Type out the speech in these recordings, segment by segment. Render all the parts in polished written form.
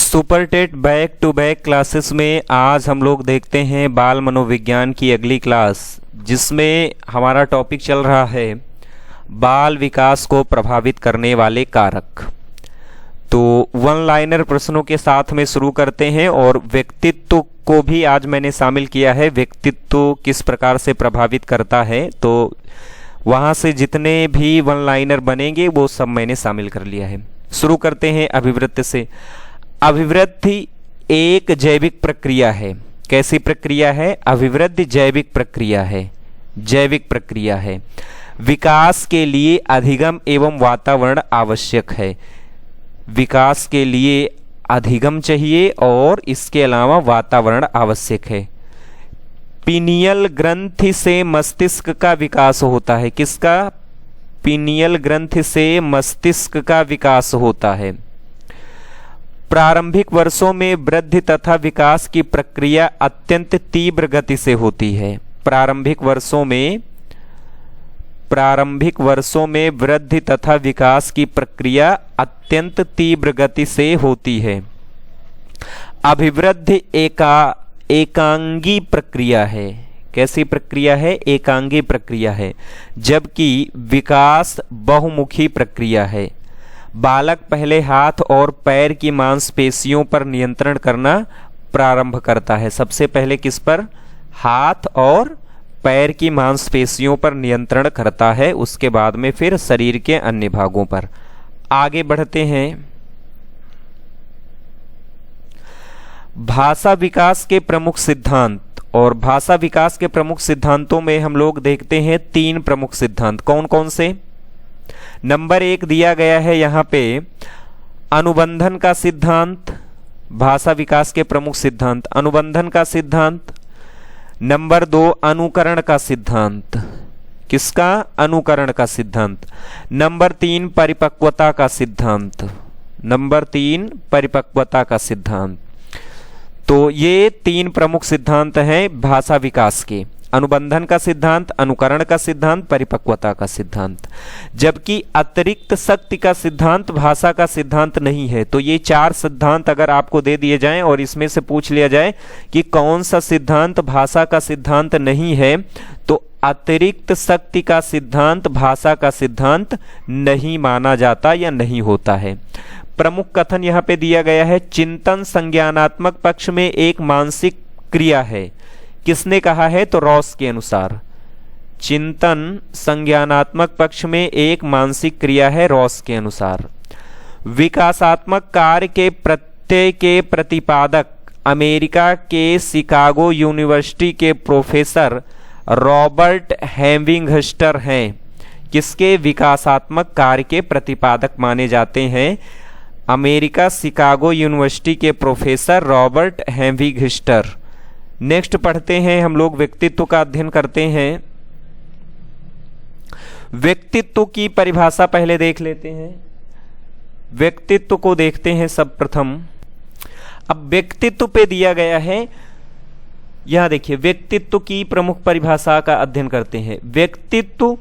Super TET back to back classes में आज हम लोग देखते हैं बाल मनोविज्ञान की अगली क्लास, जिसमें हमारा टॉपिक चल रहा है बाल विकास को प्रभावित करने वाले कारक। तो वन लाइनर प्रश्नों के साथ में शुरू करते हैं और व्यक्तित्व को भी आज मैंने शामिल किया है। व्यक्तित्व किस प्रकार से प्रभावित करता है, तो वहाँ से जितने भी वन लाइनर बनेंगे वो सब मैंने शामिल कर लिया है। शुरू करते हैं अभिवृत्ति से। अभिवृद्धि एक जैविक प्रक्रिया है। कैसी प्रक्रिया है? अभिवृद्धि जैविक प्रक्रिया है। जैविक प्रक्रिया है। विकास के लिए अधिगम एवं वातावरण आवश्यक है। विकास के लिए अधिगम चाहिए और इसके अलावा वातावरण आवश्यक है। पीनियल ग्रंथि से मस्तिष्क का विकास होता है। किसका? पीनियल ग्रंथि से मस्तिष्क का विकास होता है। प्रारंभिक वर्षों में वृद्धि तथा विकास की प्रक्रिया अत्यंत तीव्र गति से होती है। प्रारंभिक वर्षों में वृद्धि तथा विकास की प्रक्रिया अत्यंत तीव्र गति से होती है। अभिवृद्धि एकांगी प्रक्रिया है। कैसी प्रक्रिया है? एकांगी प्रक्रिया है, जबकि विकास बहुमुखी प्रक्रिया है। बालक पहले हाथ और पैर की मांसपेशियों पर नियंत्रण करना प्रारंभ करता है। सबसे पहले किस पर? हाथ और पैर की मांसपेशियों पर नियंत्रण करता है, उसके बाद में फिर शरीर के अन्य भागों पर। आगे बढ़ते हैं। भाषा विकास के प्रमुख सिद्धांत। और भाषा विकास के प्रमुख सिद्धांतों में हम लोग देखते हैं 3 प्रमुख सिद्धांत। कौन कौन से? नंबर 1 दिया गया है यहाँ पे अनुबंधन का सिद्धांत। भाषा विकास के प्रमुख सिद्धांत अनुबंधन का सिद्धांत। नंबर 2 अनुकरण का सिद्धांत। किसका? अनुकरण का सिद्धांत। नंबर 3 परिपक्वता का सिद्धांत। नंबर 3 परिपक्वता का सिद्धांत। तो ये 3 प्रमुख सिद्धांत हैं भाषा विकास के। अनुबंधन का सिद्धांत, अनुकरण का सिद्धांत, परिपक्वता का सिद्धांत। जबकि अतिरिक्त शक्ति का सिद्धांत भाषा का सिद्धांत नहीं है। तो ये 4 सिद्धांत अगर आपको दे दिए जाएं और इसमें से पूछ लिया जाए कि कौन सा सिद्धांत भाषा का सिद्धांत नहीं है, तो अतिरिक्त शक्ति का सिद्धांत भाषा का सिद्धांत नहीं माना जाता या नहीं होता है। प्रमुख कथन यहाँ पे दिया गया है, चिंतन संज्ञानात्मक पक्ष में एक मानसिक क्रिया है। किसने कहा है? तो रॉस के अनुसार चिंतन संज्ञानात्मक पक्ष में एक मानसिक क्रिया है, रॉस के अनुसार। विकासात्मक कार्य के प्रत्यय के प्रतिपादक अमेरिका के शिकागो यूनिवर्सिटी के प्रोफेसर रॉबर्ट हेविंगहस्टर हैं। किसके? विकासात्मक कार्य के प्रतिपादक माने जाते हैं अमेरिका शिकागो यूनिवर्सिटी के प्रोफेसर रॉबर्ट हेविंगहस्टर। नेक्स्ट पढ़ते हैं हम लोग, व्यक्तित्व का अध्ययन करते हैं। व्यक्तित्व की परिभाषा पहले देख लेते हैं। व्यक्तित्व को देखते हैं सब प्रथम। अब व्यक्तित्व पे दिया गया है, यहां देखिए, व्यक्तित्व की प्रमुख परिभाषा का अध्ययन करते हैं। व्यक्तित्व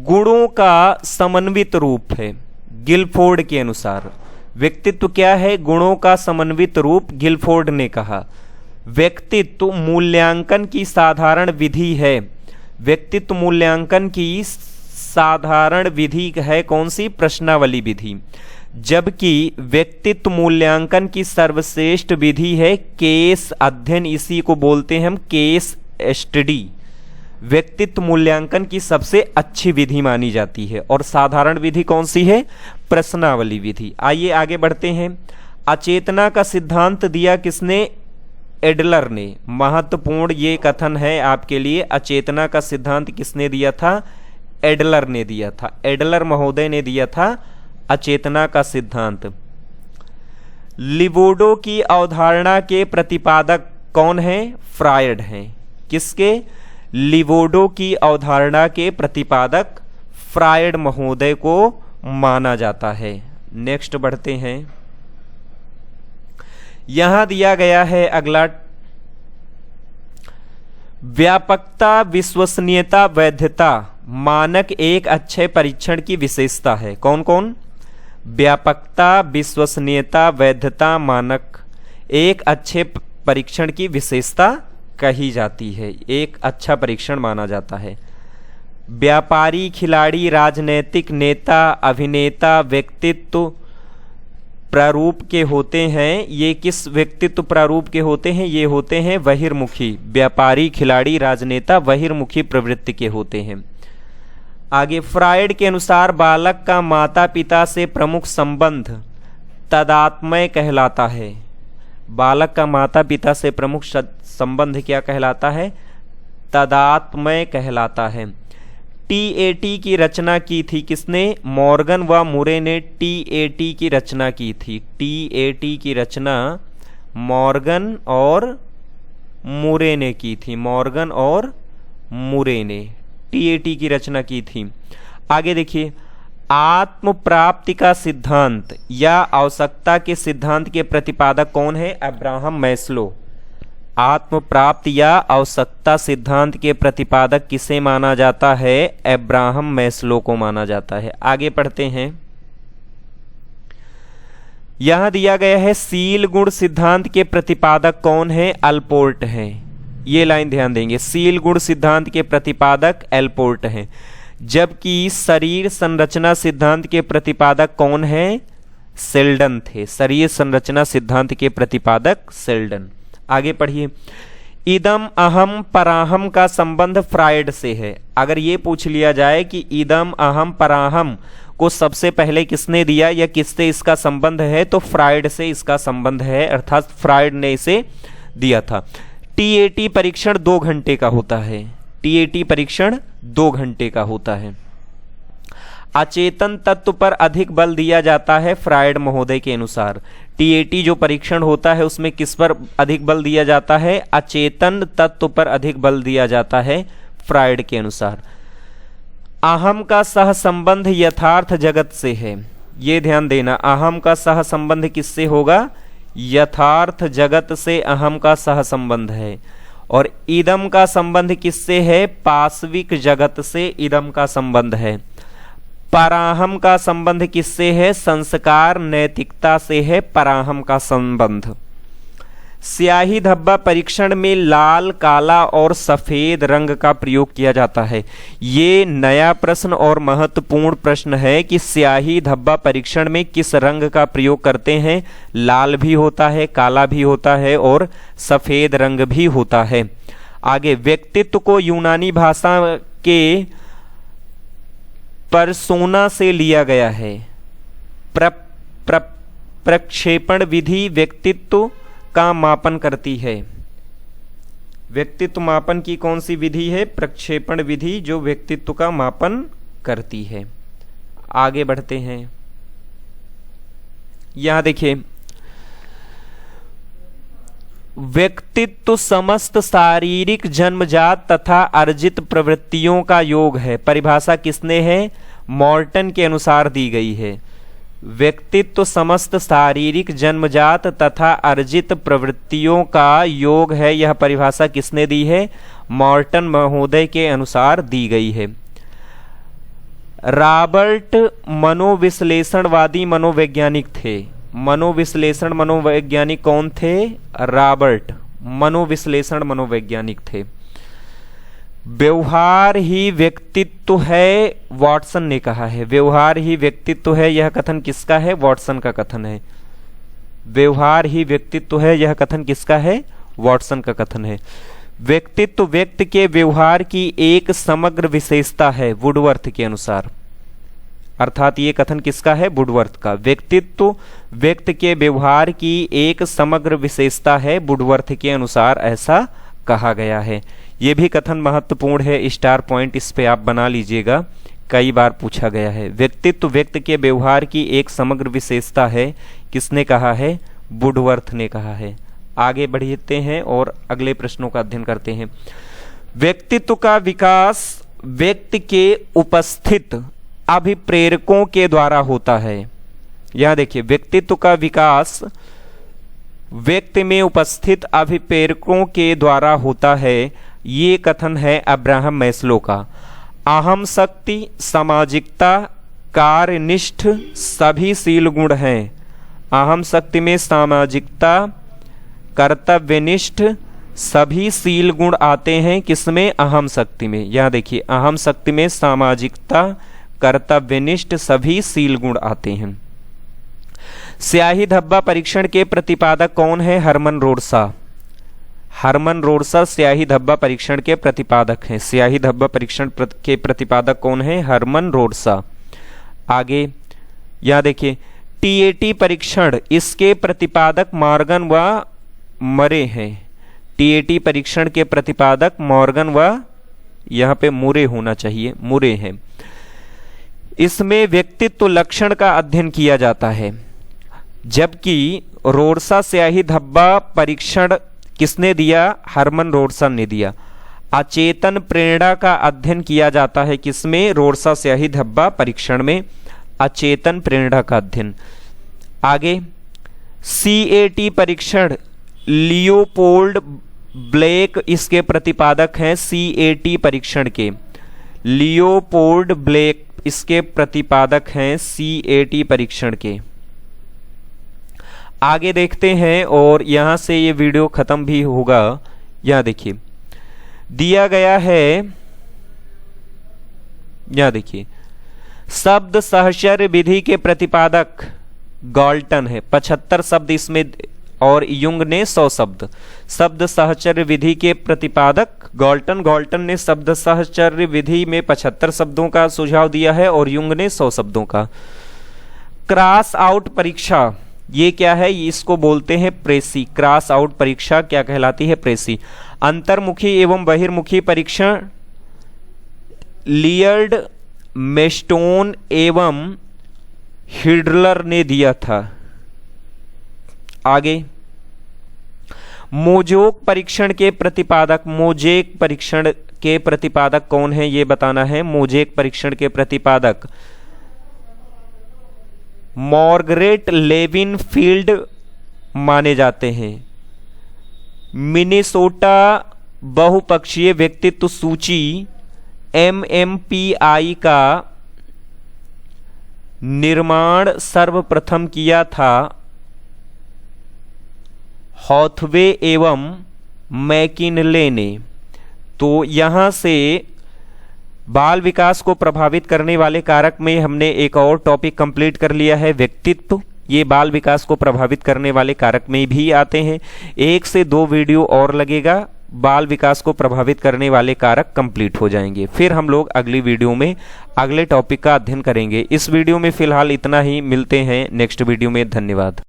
गुणों का समन्वित रूप है गिलफोर्ड के अनुसार। व्यक्तित्व क्या है? गुणों का समन्वित रूप, गिलफोर्ड ने कहा। व्यक्तित्व मूल्यांकन की साधारण विधि है। व्यक्तित्व मूल्यांकन की साधारण विधि है कौन सी? प्रश्नावली विधि। जबकि व्यक्तित्व मूल्यांकन की सर्वश्रेष्ठ विधि है केस अध्ययन। इसी को बोलते हैं हम केस स्टडी। व्यक्तित्व मूल्यांकन की सबसे अच्छी विधि मानी जाती है। और साधारण विधि कौन सी है? प्रश्नावली विधि। आइए आगे बढ़ते हैं। अचेतना का सिद्धांत दिया किसने? एडलर ने। महत्वपूर्ण ये कथन है आपके लिए। अचेतना का सिद्धांत किसने दिया था? एडलर ने दिया था। एडलर महोदय ने दिया था अचेतना का सिद्धांत। लिबिडो की अवधारणा के प्रतिपादक कौन है? फ्रायड हैं। किसके? लिबिडो की अवधारणा के प्रतिपादक फ्रायड महोदय को माना जाता है। नेक्स्ट बढ़ते हैं। यहां दिया गया है अगला, व्यापकता, विश्वसनीयता, वैधता मानक एक अच्छे परीक्षण की विशेषता है। कौन कौन? व्यापकता, विश्वसनीयता, वैधता, मानक एक अच्छे परीक्षण की विशेषता कही जाती है, एक अच्छा परीक्षण माना जाता है। व्यापारी, खिलाड़ी, राजनैतिक नेता, अभिनेता व्यक्तित्व प्रारूप के होते हैं। ये किस व्यक्तित्व प्रारूप के होते हैं? ये होते हैं बहिर्मुखी। व्यापारी, खिलाड़ी, राजनेता बहिर्मुखी प्रवृत्ति के होते हैं। आगे, फ्रायड के अनुसार बालक का माता पिता से प्रमुख संबंध तदात्मय कहलाता है। बालक का माता पिता से प्रमुख संबंध क्या कहलाता है? तदात्मय कहलाता है। टीएटी की रचना की थी किसने? मॉर्गन व मुरे ने टीएटी की रचना की थी। टीएटी की रचना मॉर्गन और मुरे ने की थी। मॉर्गन और मुरे ने टीएटी की रचना की थी। आगे देखिए, आत्म प्राप्ति का सिद्धांत या आवश्यकता के सिद्धांत के प्रतिपादक कौन है? Abraham Maslow. आत्म प्राप्ति या आवश्यकता सिद्धांत के प्रतिपादक किसे माना जाता है? अब्राहम मैस्लो को माना जाता है। आगे पढ़ते हैं। यहां दिया गया है सील गुण सिद्धांत के प्रतिपादक कौन है? अल्पोर्ट है। ये लाइन ध्यान देंगे, सील गुण सिद्धांत के प्रतिपादक एल्पोर्ट हैं। जबकि शरीर संरचना सिद्धांत के प्रतिपादक कौन है? सेल्डन थे। शरीर संरचना सिद्धांत के प्रतिपादक सेल्डन। आगे पढ़िए, इदम अहम पराहम का संबंध फ्रायड से है। अगर ये पूछ लिया जाए कि इदम अहम पराहम को सबसे पहले किसने दिया या किससे इसका संबंध है, तो फ्रायड से इसका संबंध है, अर्थात फ्रायड ने इसे दिया था। टीएटी परीक्षण 2 घंटे का होता है। टीएटी परीक्षण 2 घंटे का होता है। अचेतन तत्व पर अधिक बल दिया जाता है फ्रायड महोदय के अनुसार। टीएटी जो परीक्षण होता है उसमें किस पर अधिक बल दिया जाता है? अचेतन तत्व पर अधिक बल दिया जाता है फ्रायड के अनुसार। अहम का सहसंबंध यथार्थ जगत से है। ये ध्यान देना, अहम का सहसंबंध किससे होगा? यथार्थ जगत से अहम का सहसंबंध है। और इदम का संबंध किससे है? पाश्विक जगत से इदम का संबंध है। पराहम का संबंध किससे है? संस्कार नैतिकता से है पराहम का संबंध। स्याही धब्बा परीक्षण में लाल, काला और सफेद रंग का प्रयोग किया जाता है। ये नया प्रश्न और महत्वपूर्ण प्रश्न है कि स्याही धब्बा परीक्षण में किस रंग का प्रयोग करते हैं? लाल भी होता है, काला भी होता है और सफेद रंग भी होता है। आगे, व्यक्तित्व को यूनानी भाषा के परसोना से लिया गया है। प्रक्षेपण विधि व्यक्तित्व का मापन करती है। व्यक्तित्व मापन की कौन सी विधि है? प्रक्षेपण विधि, जो व्यक्तित्व का मापन करती है। आगे बढ़ते हैं। यहां देखिए, व्यक्तित्व समस्त शारीरिक जन्मजात तथा अर्जित प्रवृत्तियों का योग है। परिभाषा किसने है? मॉर्टन के अनुसार दी गई है। व्यक्तित्व समस्त शारीरिक जन्मजात तथा अर्जित प्रवृत्तियों का योग है। यह परिभाषा किसने दी है? मॉर्टन महोदय के अनुसार दी गई है। रॉबर्ट मनोविश्लेषणवादी मनोवैज्ञानिक थे। मनोविश्लेषण मनोवैज्ञानिक कौन थे? रॉबर्ट मनोविश्लेषण मनोवैज्ञानिक थे। व्यवहार ही व्यक्तित्व है, वॉटसन ने कहा है। व्यवहार ही व्यक्तित्व है, यह कथन किसका है? वॉटसन का कथन है। व्यवहार ही व्यक्तित्व है, यह कथन किसका है? वॉटसन का कथन है। व्यक्तित्व व्यक्ति के व्यवहार की एक समग्र विशेषता है, वुडवर्थ के अनुसार। अर्थात ये कथन किसका है? वुडवर्थ का। व्यक्तित्व व्यक्ति के व्यवहार की एक समग्र विशेषता है, वुडवर्थ के अनुसार ऐसा कहा गया है। ये भी कथन महत्वपूर्ण है, स्टार पॉइंट इस पे आप बना लीजिएगा, कई बार पूछा गया है। व्यक्तित्व व्यक्ति के व्यवहार की एक समग्र विशेषता है, किसने कहा है? वुडवर्थ ने कहा है। आगे बढ़ते हैं और अगले प्रश्नों का अध्ययन करते हैं। व्यक्तित्व का विकास व्यक्ति के उपस्थित अभिप्रेरकों के द्वारा होता है। यहां देखिए, व्यक्तित्व का विकास व्यक्ति में उपस्थित अभिप्रेरकों के द्वारा होता है। ये कथन है अब्राहम मैस्लो का। अहम शक्ति, सामाजिकता, कार्यनिष्ठ सभी शील गुण हैं। अहम शक्ति में सामाजिकता, कर्तव्यनिष्ठ सभी शील गुण आते हैं। किसमें? अहम शक्ति में। यह देखिए, अहम शक्ति में सामाजिकता, कर्तव्यनिष्ठ सभी शील गुण आते हैं। स्याही धब्बा परीक्षण के प्रतिपादक कौन है? हरमन रोडसा। हरमन रोडसा स्याही धब्बा परीक्षण के प्रतिपादक हैं। स्याही धब्बा परीक्षण के प्रतिपादक कौन है? हरमन रोडसा। आगे यह देखिए, टीएटी परीक्षण, इसके प्रतिपादक मॉर्गन व मरे हैं। टीएटी परीक्षण के प्रतिपादक मॉर्गन व, यहां पे मुरे होना चाहिए, मुरे हैं। इसमें व्यक्तित्व लक्षण का अध्ययन किया जाता है, जबकि रोडसा स्याही धब्बा परीक्षण किसने दिया? हरमन रोडसा ने दिया। अचेतन प्रेरणा का अध्ययन किया जाता है। किसमें? रोडसा स्याही धब्बा परीक्षण में अचेतन प्रेरणा का अध्ययन। आगे सीएटी परीक्षण, लियोपोल्ड ब्लेक इसके प्रतिपादक हैं। सीएटी परीक्षण के लियोपोल्ड ब्लेक इसके प्रतिपादक हैं, सीएटी परीक्षण के। आगे देखते हैं और यहां से ये वीडियो खत्म भी होगा। यहां देखिए दिया गया है, यहां देखिए, शब्द सहचर्य विधि के प्रतिपादक गाल्टन है। 75 शब्द इसमें, और युंग ने 100 शब्द। शब्द सहचर्य विधि के प्रतिपादक गाल्टन। गाल्टन ने शब्द सहचर्य विधि में 75 शब्दों का सुझाव दिया है और युंग ने 100 शब्दों का। क्रॉस आउट परीक्षा, ये क्या है? इसको बोलते हैं प्रेसी। क्रॉस आउट परीक्षा क्या कहलाती है? प्रेसी। अंतर्मुखी एवं बहिर्मुखी परीक्षण लियर्ड, मेस्टोन एवं हिडलर ने दिया था। आगे मोजेक परीक्षण के प्रतिपादक, मोजेक परीक्षण के प्रतिपादक कौन है ये बताना है। मोजेक परीक्षण के प्रतिपादक मार्गरेट लेविन फील्ड माने जाते हैं। मिनेसोटा बहुपक्षीय व्यक्तित्व सूची MMPI का निर्माण सर्वप्रथम किया था हॉथवे एवं मैकिनले ने। तो यहां से बाल विकास को प्रभावित करने वाले कारक में हमने एक और टॉपिक कंप्लीट कर लिया है, व्यक्तित्व। ये बाल विकास को प्रभावित करने वाले कारक में भी आते हैं। 1 से 2 वीडियो और लगेगा, बाल विकास को प्रभावित करने वाले कारक कंप्लीट हो जाएंगे। फिर हम लोग अगली वीडियो में अगले टॉपिक का अध्ययन करेंगे। इस वीडियो में फिलहाल इतना ही, मिलते हैं नेक्स्ट वीडियो में। धन्यवाद।